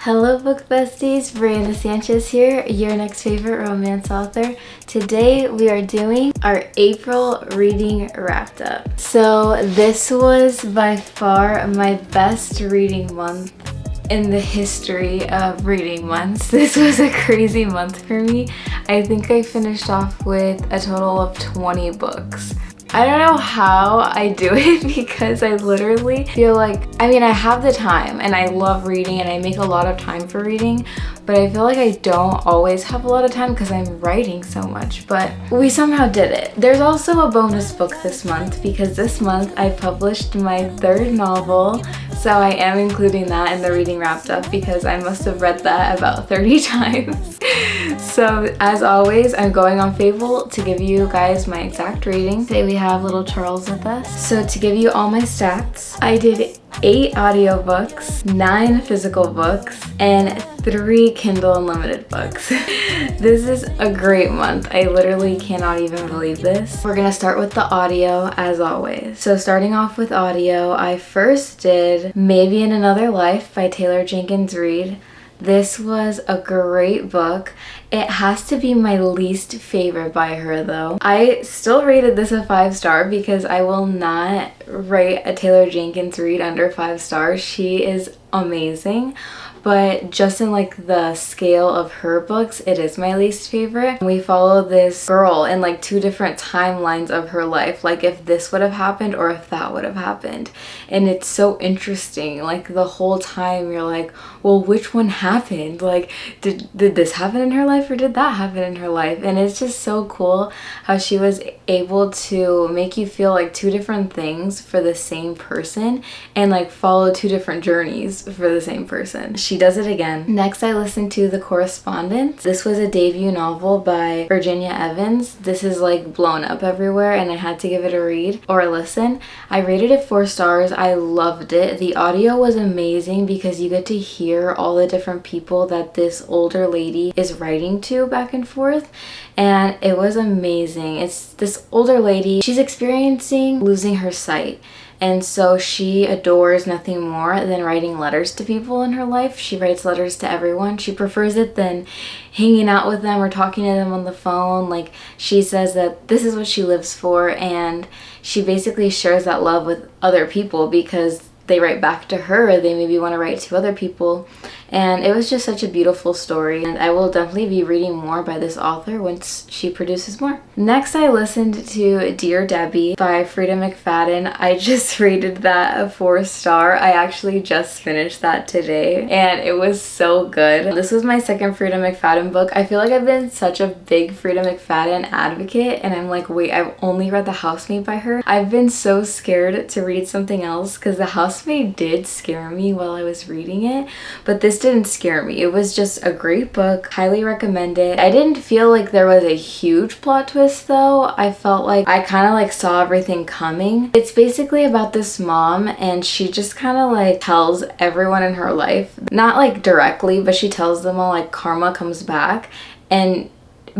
Hello book besties, Brianna Sanchez here, your next favorite romance author. Today we are doing our April reading wrapped up. So this was by far my best reading month in the history of reading months. This was a crazy month for me. I think I finished off with a total of 20 books. I don't know how I do it because I literally feel like, I have the time and I love reading and I make a lot of time for reading, but I feel like I don't always have a lot of time because I'm writing so much, but we somehow did it. There's also a bonus book this month because this month I published my third novel, so I am including that in the reading wrapped up because I must have read that about 30 times. So as always, I'm going on Fable to give you guys my exact rating. Today we have little Charles with us. So to give you all my stats, I did 8 audiobooks, 9 physical books, and 3 Kindle Unlimited books. This is a great month. I literally cannot even believe this. We're gonna start with the audio as always. So starting off with audio, I first did Maybe in Another Life by Taylor Jenkins Reid. This was a great book. It has to be my least favorite by her though. I still rated this a 5-star because I will not rate a Taylor Jenkins Reid under 5 stars. She is amazing. But just in like the scale of her books, it is my least favorite. We follow this girl in like 2 different timelines of her life, like if this would have happened or if that would have happened. And it's so interesting, like the whole time you're like, well, which one happened? Like, did this happen in her life or did that happen in her life? And it's just so cool how she was able to make you feel like 2 different things for the same person and like follow 2 different journeys for the same person. She does it again. Next, I listened to The Correspondence. This was a debut novel by Virginia Evans. This is like blown up everywhere and I had to give it a read or a listen. I rated it 4 stars. I loved it. The audio was amazing because you get to hear all the different people that this older lady is writing to back and forth, and it was amazing. It's this older lady, she's experiencing losing her sight. And so she adores nothing more than writing letters to people in her life. She writes letters to everyone. She prefers it than hanging out with them or talking to them on the phone. Like, she says that this is what she lives for, and she basically shares that love with other people because they write back to her. They maybe want to write to other people. And it was just such a beautiful story, and I will definitely be reading more by this author once she produces more. Next, I listened to Dear Debbie by Frida McFadden. I just rated that a 4-star. I actually just finished that today, and it was so good. This was my second Frida McFadden book. I feel like I've been such a big Frida McFadden advocate, and I'm like, wait, I've only read The Housemaid by her. I've been so scared to read something else because The Housemaid did scare me while I was reading it, but this didn't scare me. It was just a great book. Highly recommend it. I didn't feel like there was a huge plot twist though. I felt like I kind of like saw everything coming. It's basically about this mom, and she just kind of like tells everyone in her life, not like directly, but she tells them all like karma comes back, and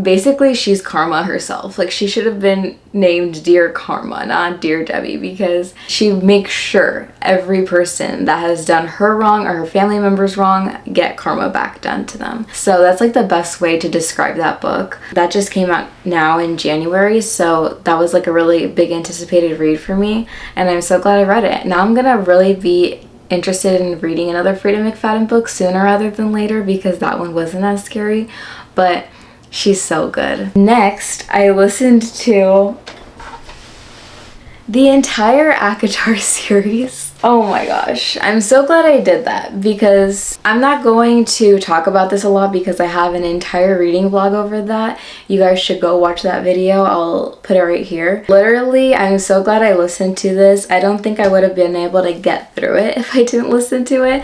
basically she's karma herself. Like, she should have been named Dear Karma, not Dear Debbie, because she makes sure every person that has done her wrong or her family members wrong get karma back done to them. So that's like the best way to describe that book. That just came out now in January, so that was like a really big anticipated read for me, and I'm so glad I read it. Now I'm gonna really be interested in reading another Frida McFadden book sooner rather than later because that one wasn't as scary, but she's so good. Next, I listened to the entire ACOTAR series. Oh my gosh, I'm so glad I did that because I'm not going to talk about this a lot because I have an entire reading vlog over that. You guys should go watch that video. I'll put it right here. Literally, I'm so glad I listened to this. I don't think I would have been able to get through it if I didn't listen to it.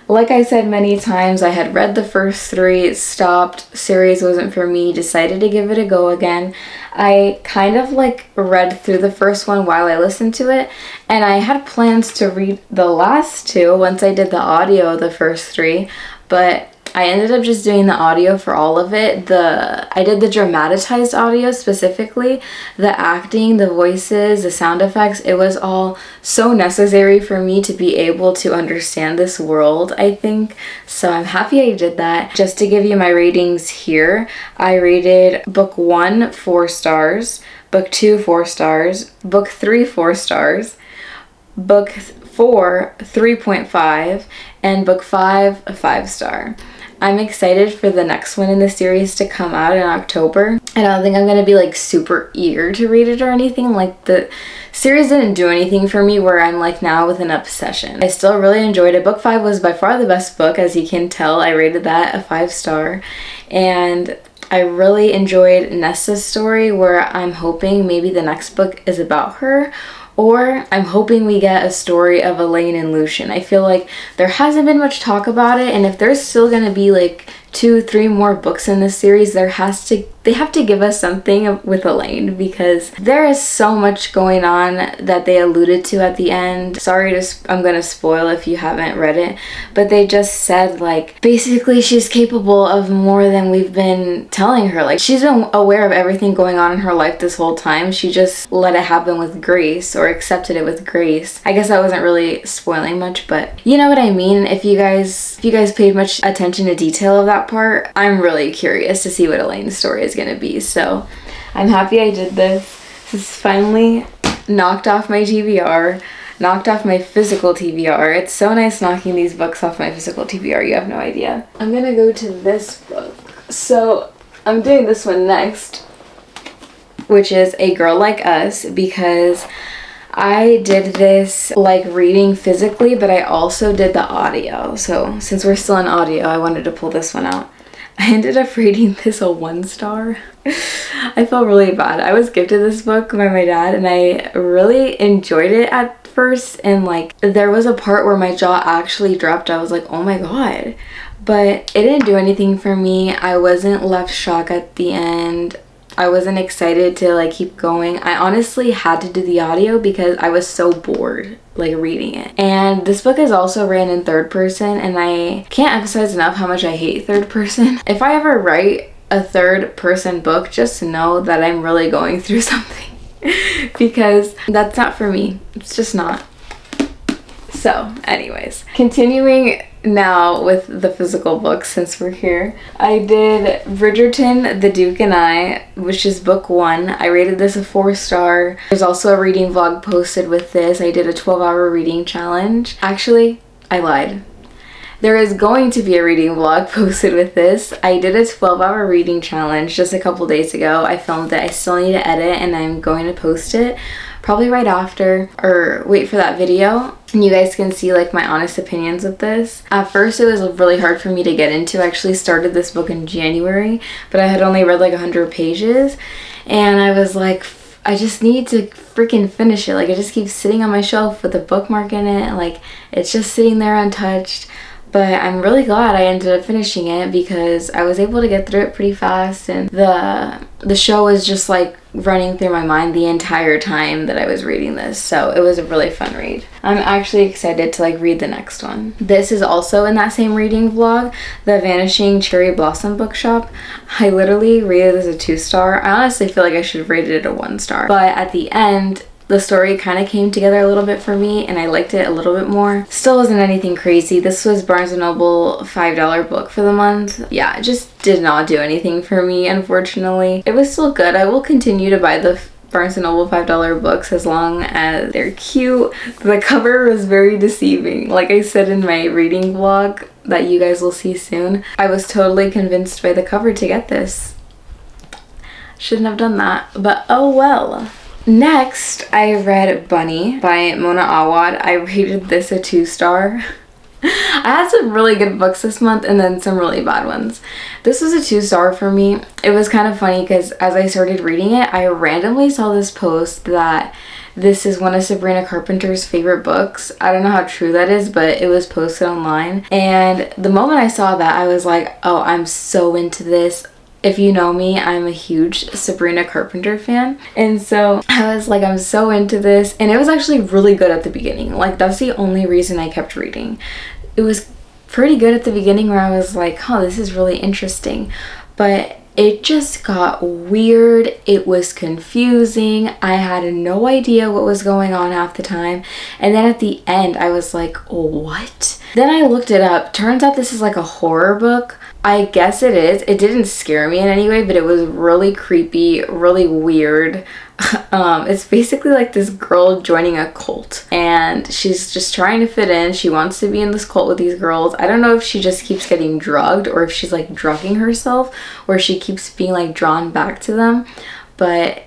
Like I said many times, I had read the first 3, stopped, series wasn't for me, decided to give it a go again. I kind of like read through the first one while I listened to it, and I had plans to read the last 2 once I did the audio of the first 3, but I ended up just doing the audio for all of it. I did the dramatized audio specifically. The acting, the voices, the sound effects, it was all so necessary for me to be able to understand this world, I think. So I'm happy I did that. Just to give you my ratings here, I rated book 1 4 stars, book 2 4 stars, book 3 4 stars, book 4 3.5, and book 5 a 5-star. I'm excited for the next one in the series to come out in October. I don't think I'm gonna be like super eager to read it or anything. Like, the series didn't do anything for me where I'm like now with an obsession. I still really enjoyed it. Book 5 was by far the best book, as you can tell. I rated that a 5-star, and I really enjoyed Nesta's story, where I'm hoping maybe the next book is about her, or I'm hoping we get a story of Elaine and Lucien. I feel like there hasn't been much talk about it, and if there's still gonna be like 2-3 more books in this series, they have to give us something with Elaine, because there is so much going on that they alluded to at the end. Sorry I'm gonna spoil if you haven't read it, but they just said like basically she's capable of more than we've been telling her. Like, she's been aware of everything going on in her life this whole time. She just let it happen with grace, or accepted it with grace. I guess that wasn't really spoiling much, but you know what I mean. If you guys paid much attention to detail of that part, I'm really curious to see what Elaine's story is gonna be. So I'm happy I did this. This is finally knocked off my TBR, knocked off my physical TBR. It's so nice knocking these books off my physical TBR, you have no idea. I'm gonna go to this book. So I'm doing this one next, which is A Girl Like Us, because I did this like reading physically, but I also did the audio. So since we're still in audio, I wanted to pull this one out. I ended up rating this a 1-star. I felt really bad. I was gifted this book by my dad, and I really enjoyed it at first, and like there was a part where my jaw actually dropped. I was like, oh my god. But it didn't do anything for me. I wasn't left shocked at the end. I wasn't excited to like keep going. I honestly had to do the audio because I was so bored like reading it. And this book is also written in third person, and I can't emphasize enough how much I hate third person. If I ever write a third person book, just know that I'm really going through something because that's not for me. It's just not. So anyways, continuing now with the physical books since we're here. I did Bridgerton, The Duke and I, which is book 1. I rated this a 4-star. There's also a reading vlog posted with this. I did a 12-hour reading challenge. Actually, I lied. There is going to be a reading vlog posted with this. I did a 12-hour reading challenge just a couple days ago. I filmed it. I still need to edit, and I'm going to post it probably right after, or wait for that video, and you guys can see like my honest opinions with this. At first it was really hard for me to get into. I actually started this book in January, but I had only read like 100 pages, and I was like, I just need to freaking finish it. Like, it just keeps sitting on my shelf with a bookmark in it, like it's just sitting there untouched. But I'm really glad I ended up finishing it because I was able to get through it pretty fast, and the show was just like running through my mind the entire time that I was reading this. So it was a really fun read. I'm actually excited to like read the next one. This is also in that same reading vlog, The Vanishing Cherry Blossom Bookshop. I literally rated this a 2-star. I honestly feel like I should have rated it a 1-star. But at the end, the story kind of came together a little bit for me, and I liked it a little bit more. Still wasn't anything crazy. This was Barnes & Noble $5 book for the month. Yeah, it just did not do anything for me, unfortunately. It was still good. I will continue to buy the Barnes & Noble $5 books as long as they're cute. The cover was very deceiving. Like I said in my reading vlog that you guys will see soon, I was totally convinced by the cover to get this. Shouldn't have done that, but oh well. Next, I read Bunny by Mona Awad. I rated this a 2-star. I had some really good books this month and then some really bad ones. This was a 2-star for me. It was kind of funny because as I started reading it, I randomly saw this post that this is one of Sabrina Carpenter's favorite books. I don't know how true that is, but it was posted online. And the moment I saw that, I was like, oh, I'm so into this. If you know me, I'm a huge Sabrina Carpenter fan, and so I was like, I'm so into this. And it was actually really good at the beginning. Like, that's the only reason I kept reading. It was pretty good at the beginning where I was like, oh, this is really interesting. But it just got weird. It was confusing. I had no idea what was going on half the time. And then at the end, I was like, what? Then I looked it up. Turns out this is like a horror book. I guess it is. It didn't scare me in any way, but it was really creepy, really weird. It's basically like this girl joining a cult, and she's just trying to fit in. She wants to be in this cult with these girls. I don't know if she just keeps getting drugged or if she's like drugging herself, or she keeps being like drawn back to them. But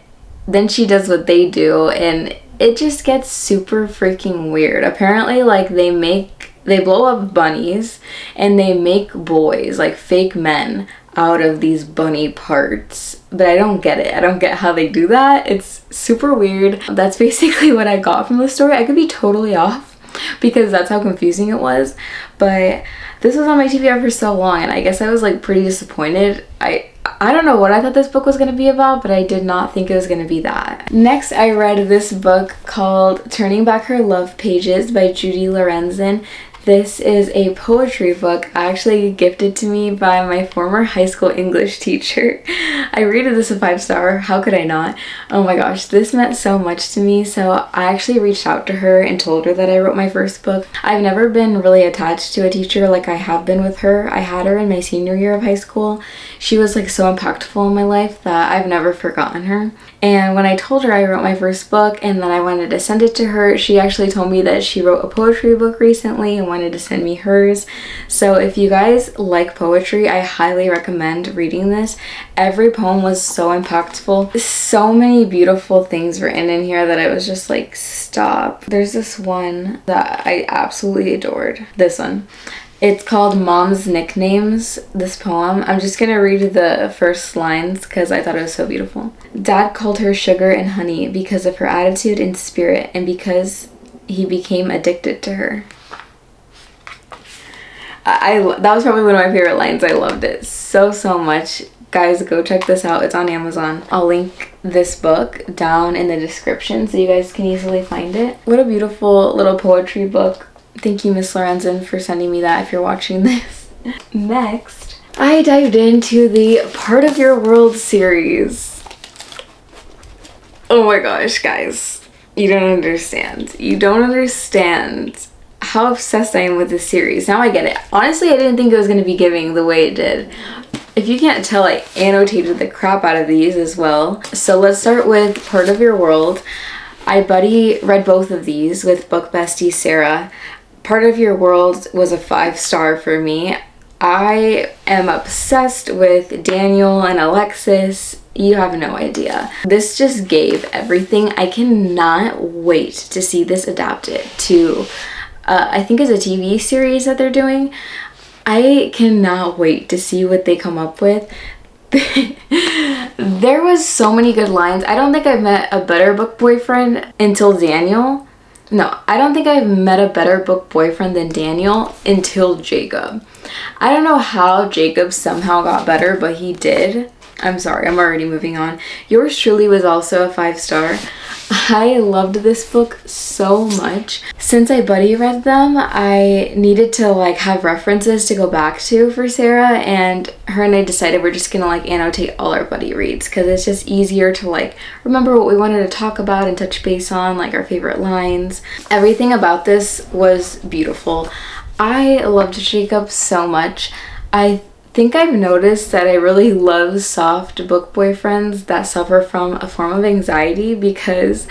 then she does what they do, and it just gets super freaking weird. Apparently, like they blow up bunnies and they make boys, like fake men, out of these bunny parts. But I don't get it. I don't get how they do that. It's super weird. That's basically what I got from the story. I could be totally off because that's how confusing it was. But this was on my TBR for so long, and I guess I was like pretty disappointed. I don't know what I thought this book was going to be about, but I did not think it was going to be that. Next, I read this book called Turning Back Her Love Pages by Judy Lorenzen. This is a poetry book actually gifted to me by my former high school English teacher. I rated this a 5-star. How could I not? Oh my gosh, this meant so much to me. So I actually reached out to her and told her that I wrote my first book. I've never been really attached to a teacher like I have been with her. I had her in my senior year of high school. She was like so impactful in my life that I've never forgotten her. And when I told her I wrote my first book and then I wanted to send it to her, she actually told me that she wrote a poetry book recently and wanted to send me hers. So if you guys like poetry, I highly recommend reading this. Every poem was so impactful. So many beautiful things written in here that I was just like, stop. There's this one that I absolutely adored. This one. It's called Mom's Nicknames, this poem. I'm just gonna read the first lines because I thought it was so beautiful. Dad called her sugar and honey because of her attitude and spirit, and because he became addicted to her. That was probably one of my favorite lines. I loved it so much. Guys, go check this out. It's on Amazon. I'll link this book down in the description so you guys can easily find it. What a beautiful little poetry book. Thank you, Miss Lorenzen, for sending me that if you're watching this. Next, I dived into the Part of Your World series. Oh my gosh, guys. You don't understand. You don't understand how obsessed I am with this series. Now I get it. Honestly, I didn't think it was going to be giving the way it did. If you can't tell, I annotated the crap out of these as well. So let's start with Part of Your World. I read both of these with book bestie Sarah. Part of Your World was a 5-star for me. I am obsessed with Daniel and Alexis. You have no idea. This just gave everything. I cannot wait to see this adapted to, I think it's a TV series that they're doing. I cannot wait to see what they come up with. There was so many good lines. I don't think I've met a better book boyfriend until Daniel. No, I don't think I've met a better book boyfriend than Daniel until Jacob. I don't know how Jacob somehow got better, but he did. I'm sorry, I'm already moving on. Yours truly was also a 5-star. I loved this book so much. Since I buddy read them, I needed to like have references to go back to for Sarah, and her and I decided we're just gonna like annotate all our buddy reads because it's just easier to like remember what we wanted to talk about and touch base on, like our favorite lines. Everything about this was beautiful. I loved Jacob so much. I think I've noticed that I really love soft book boyfriends that suffer from a form of anxiety, because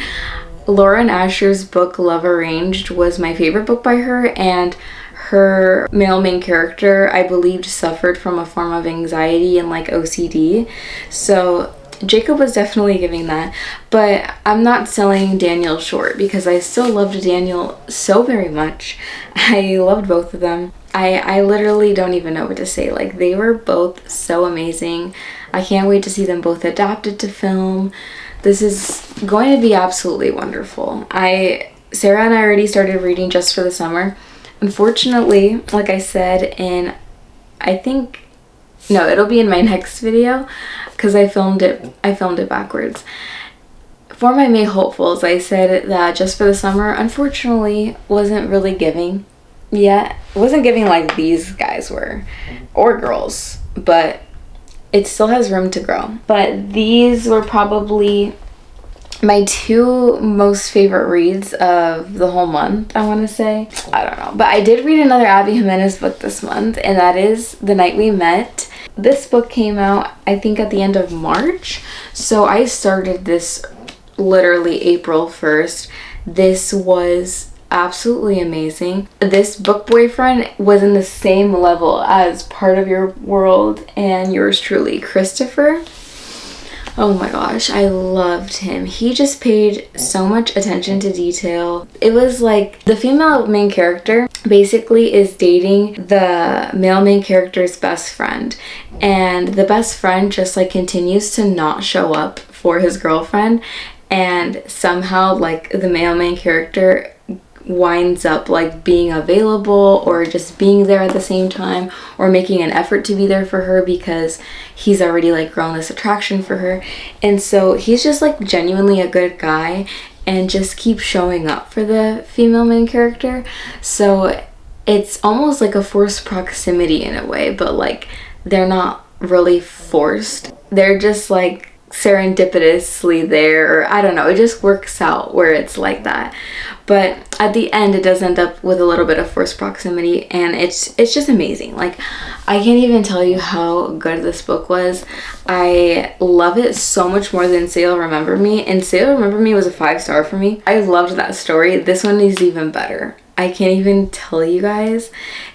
Lauren Asher's book Love Arranged was my favorite book by her, and her male main character, I believed, suffered from a form of anxiety and like OCD. So Jacob was definitely giving that, but I'm not selling Daniel short because I still loved Daniel so very much. I loved both of them. I literally don't even know what to say. Like, they were both so amazing. I can't wait to see them both adapted to film. This is going to be absolutely wonderful. Sarah and I already started reading Just for the Summer. Unfortunately, like I said it'll be in my next video because I filmed it backwards. For my May hopefuls, I said that Just for the Summer unfortunately wasn't really giving. yet. It wasn't giving like these guys were, or girls, but it still has room to grow. But these were probably my two most favorite reads of the whole month, I want to say. I don't know. But I did read another Abby Jimenez book this month, and that is The Night We Met. This book came out, I think, at the end of March. So I started this literally April 1st. This was absolutely amazing. This book boyfriend was in the same level as Part of Your World and yours truly, Christopher. Oh my gosh, I loved him. He just paid so much attention to detail. It was like the female main character basically is dating the male main character's best friend, and the best friend just like continues to not show up for his girlfriend, and somehow like the male main character winds up like being available or just being there at the same time, or making an effort to be there for her because he's already like grown this attraction for her. And so he's just like genuinely a good guy and just keeps showing up for the female main character. So it's almost like a forced proximity in a way, but like they're not really forced. They're just like serendipitously there, or I don't know, it just works out where it's like that. But at the end it does end up with a little bit of forced proximity, and it's just amazing. Like, I can't even tell you how good this book was. I love it so much more than Say You'll Remember Me, and Say You'll Remember Me was a 5-star for me. I loved that story. This one is even better. I can't even tell you guys.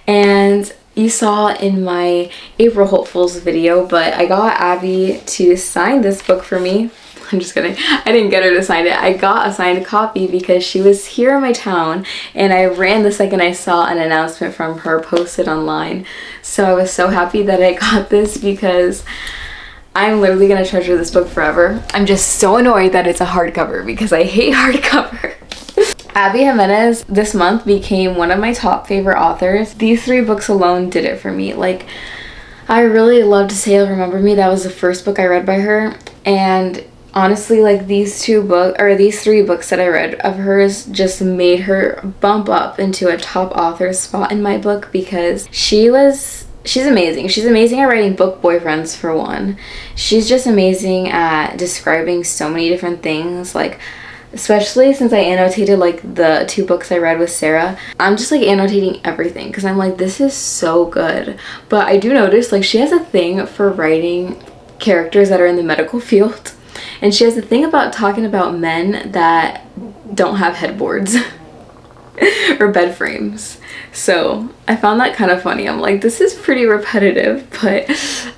And you saw in my April Hopefuls video, but I got Abby to sign this book for me. I'm just kidding. I didn't get her to sign it. I got a signed copy because she was here in my town, and I ran the second I saw an announcement from her posted online. So I was so happy that I got this because I'm literally gonna treasure this book forever. I'm just so annoyed that it's a hardcover because I hate hardcover. Abby Jimenez this month became one of my top favorite authors. These 3 books alone did it for me. Like, I really loved Say You'll Remember Me. That was the first book I read by her, and honestly, like, these 3 books that I read of hers just made her bump up into a top author spot in my book, because she's amazing. She's amazing at writing book boyfriends, for one. She's just amazing at describing so many different things, like, especially since I annotated like the 2 books I read with Sarah. I'm just like annotating everything because I'm like, this is so good. But I do notice like she has a thing for writing characters that are in the medical field, and she has a thing about talking about men that don't have headboards or bed frames. So I found that kind of funny. I'm like, this is pretty repetitive, but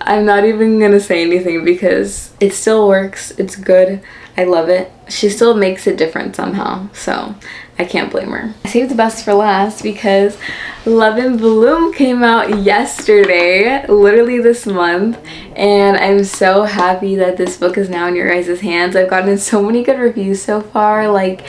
I'm not even gonna say anything because it still works. It's good. I love it. She still makes it different somehow, so I can't blame her. I saved the best for last because Love and Bloom came out yesterday, literally this month, and I'm so happy that this book is now in your guys' hands. I've gotten so many good reviews so far. Like,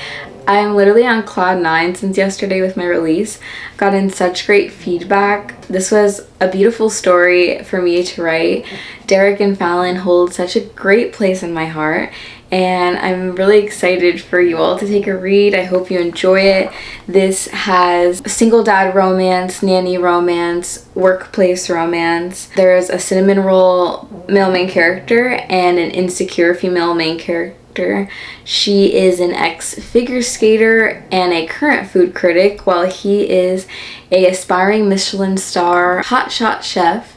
I'm literally on cloud 9 since yesterday with my release. Gotten such great feedback. This was a beautiful story for me to write. Derek and Fallon hold such a great place in my heart, and I'm really excited for you all to take a read. I hope you enjoy it. This has single dad romance, nanny romance, workplace romance. There's a cinnamon roll male main character and an insecure female main character. She is an ex-figure skater and a current food critic, while he is a aspiring Michelin star hotshot chef.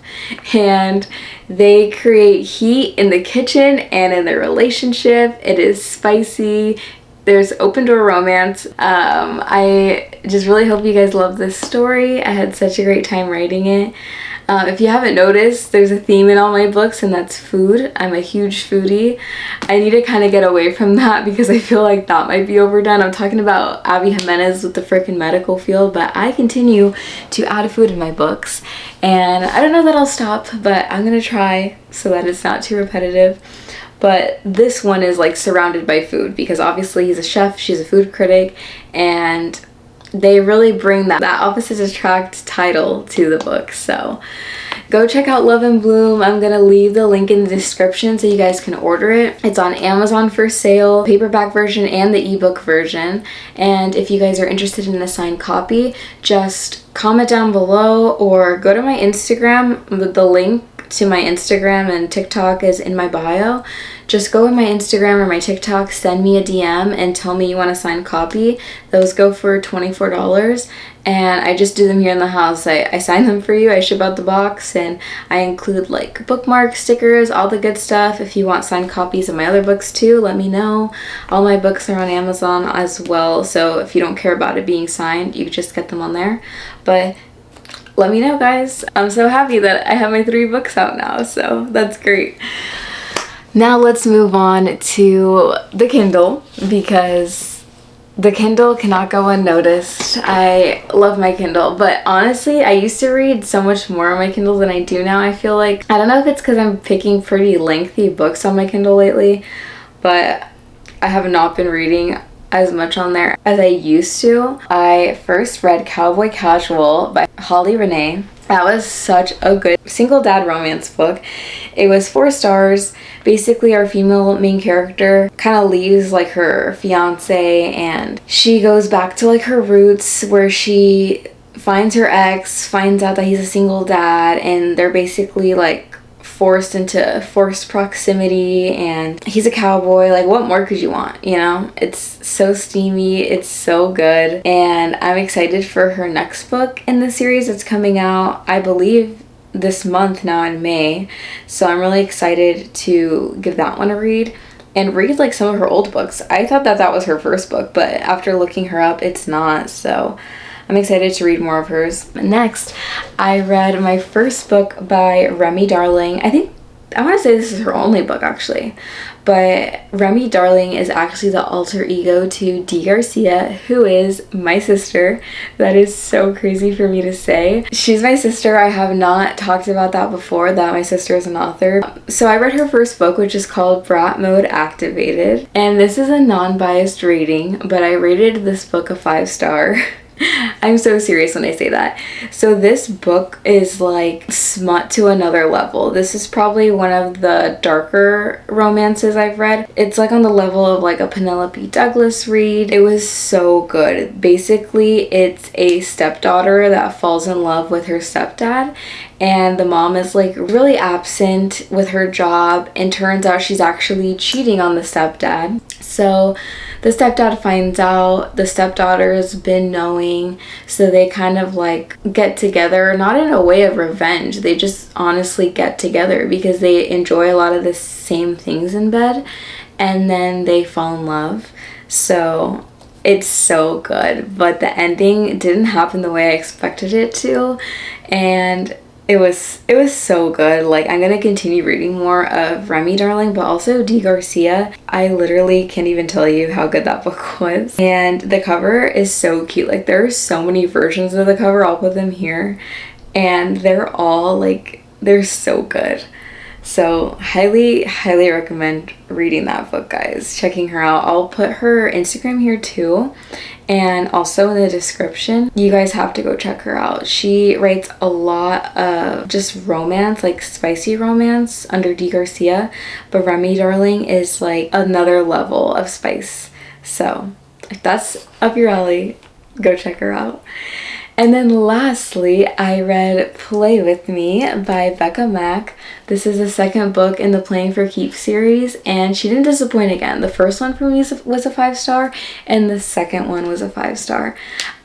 And they create heat in the kitchen and in their relationship. It is spicy. There's open door romance. I just really hope you guys love this story. I had such a great time writing it. If you haven't noticed, there's a theme in all my books, and that's food. I'm a huge foodie. I need to kind of get away from that because I feel like that might be overdone. I'm talking about Abby Jimenez with the freaking medical field, but I continue to add food in my books. And I don't know that I'll stop, but I'm gonna try so that it's not too repetitive. But this one is like surrounded by food because obviously he's a chef, she's a food critic, and they really bring that opposites attract title to the book. So go check out Love and Bloom. I'm gonna leave the link in the description so you guys can order it. It's on Amazon for sale, paperback version and the ebook version. And if you guys are interested in a signed copy, just comment down below or go to my Instagram. The link to my Instagram and TikTok is in my bio. Just go to my Instagram or my TikTok, send me a DM and tell me you want a signed copy. Those go for $24 and I just do them here in the house. I sign them for you, I ship out the box, and I include like bookmarks, stickers, all the good stuff. If you want signed copies of my other books too, let me know. All my books are on Amazon as well, so if you don't care about it being signed, you just get them on there. But let me know, guys. I'm so happy that I have my 3 books out now, so that's great. Now let's move on to the Kindle, because the Kindle cannot go unnoticed. I love my Kindle, but honestly, I used to read so much more on my Kindle than I do now. I feel like, I don't know if it's because I'm picking pretty lengthy books on my Kindle lately, but I have not been reading as much on there as I used to. I first read Cowboy Casual by Holly Renee. That was such a good single dad romance book. It was 4 stars. Basically, our female main character kind of leaves like her fiance and she goes back to like her roots, where she finds her ex, finds out that he's a single dad, and they're basically like forced into forced proximity, and he's a cowboy. Like, what more could you want, you know? It's so steamy, it's so good, and I'm excited for her next book in the series that's coming out, I believe, this month now in May. So I'm really excited to give that one a read and read like some of her old books. I thought that that was her first book, but after looking her up, it's not. So I'm excited to read more of hers. Next, I read my first book by Remy Darling. I want to say this is her only book actually, but Remy Darling is actually the alter ego to Dee Garcia, who is my sister. That is so crazy for me to say. She's my sister. I have not talked about that before, that my sister is an author. So I read her first book, which is called Brat Mode Activated, and this is a non-biased rating, but I rated this book a 5-star. I'm so serious when I say that. So this book is like smut to another level. This is probably one of the darker romances I've read. It's like on the level of like a Penelope Douglas read. It was so good. Basically, it's a stepdaughter that falls in love with her stepdad, and the mom is like really absent with her job, and turns out she's actually cheating on the stepdad. So the stepdad finds out, the stepdaughter's been knowing, so they kind of like get together, not in a way of revenge, they just honestly get together because they enjoy a lot of the same things in bed, and then they fall in love. So it's so good, but the ending didn't happen the way I expected it to, and it was so good. Like, I'm gonna continue reading more of Remy Darling, but also Dee Garcia. I literally can't even tell you how good that book was. And the cover is so cute. Like, there are so many versions of the cover. I'll put them here, and they're all like, they're so good. So highly recommend reading that book, guys. Checking her out. I'll put her Instagram here too, and also in the description. You guys have to go check her out. She writes a lot of just romance, like spicy romance under Dee Garcia, but Remy Darling is like another level of spice. So if that's up your alley, go check her out. And then lastly, I read Play With Me by Becca Mack. This is the second book in the Playing for Keeps series, and she didn't disappoint again. The first one for me was a 5-star, and the second one was a 5-star.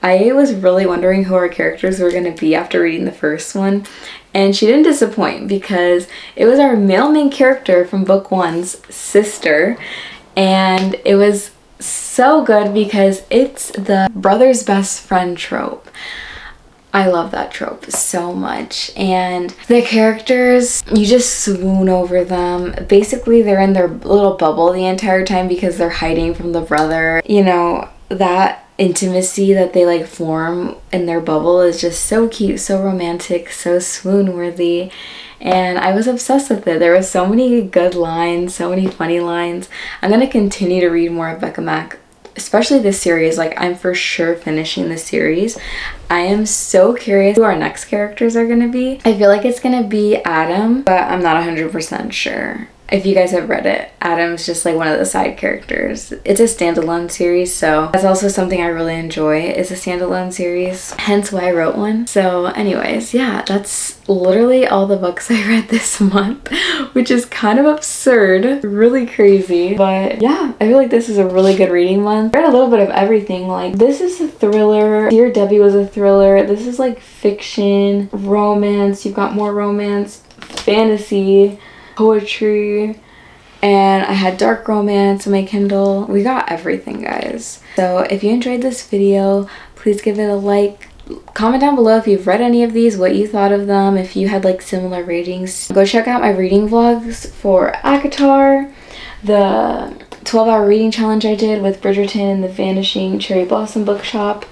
I was really wondering who our characters were going to be after reading the first one, and she didn't disappoint because it was our male main character from book 1's sister, and it was so good because it's the brother's best friend trope. I love that trope so much, and the characters, you just swoon over them. Basically, they're in their little bubble the entire time because they're hiding from the brother. You know, that intimacy that they like form in their bubble is just so cute, so romantic, so swoon worthy, and I was obsessed with it. There were so many good lines, so many funny lines. I'm gonna continue to read more of Becca Mack especially this series. Like, I'm for sure finishing the series. I am so curious who our next characters are gonna be. I feel like it's gonna be Adam, but I'm not 100% sure. If you guys have read it, Adam's just like one of the side characters. It's a standalone series, so that's also something I really enjoy, is a standalone series, hence why I wrote one. So anyways, yeah, that's literally all the books I read this month, which is kind of absurd, really crazy. But yeah, I feel like this is a really good reading month. I read a little bit of everything. Like, this is a thriller, Dear Debbie was a thriller, this is like fiction, romance, you've got more romance, fantasy, poetry, and I had dark romance on my Kindle. We got everything, guys. So if you enjoyed this video, please give it a like. Comment down below if you've read any of these, what you thought of them, if you had like similar ratings. Go check out my reading vlogs for ACOTAR, the 12-hour reading challenge I did with Bridgerton and the Vanishing Cherry Blossom Bookshop.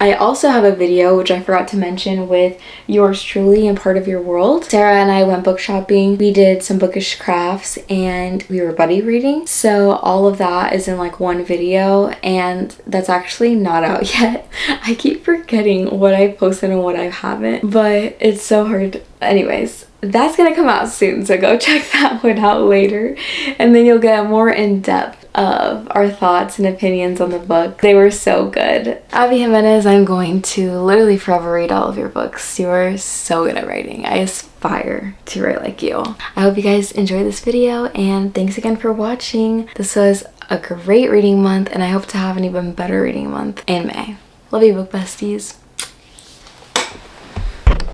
I also have a video, which I forgot to mention, with yours truly and Part of Your World. Sarah and I went book shopping. We did some bookish crafts and we were buddy reading. So all of that is in like one video, and that's actually not out yet. I keep forgetting what I posted and what I haven't, but it's so hard. Anyways, that's gonna come out soon, so go check that one out later, and then you'll get more in depth of our thoughts and opinions on the book. They were so good. Abby Jimenez, I'm going to literally forever read all of your books. You are so good at writing. I aspire to write like you. I hope you guys enjoyed this video, and thanks again for watching. This was a great reading month, and I hope to have an even better reading month in May. Love you, book besties.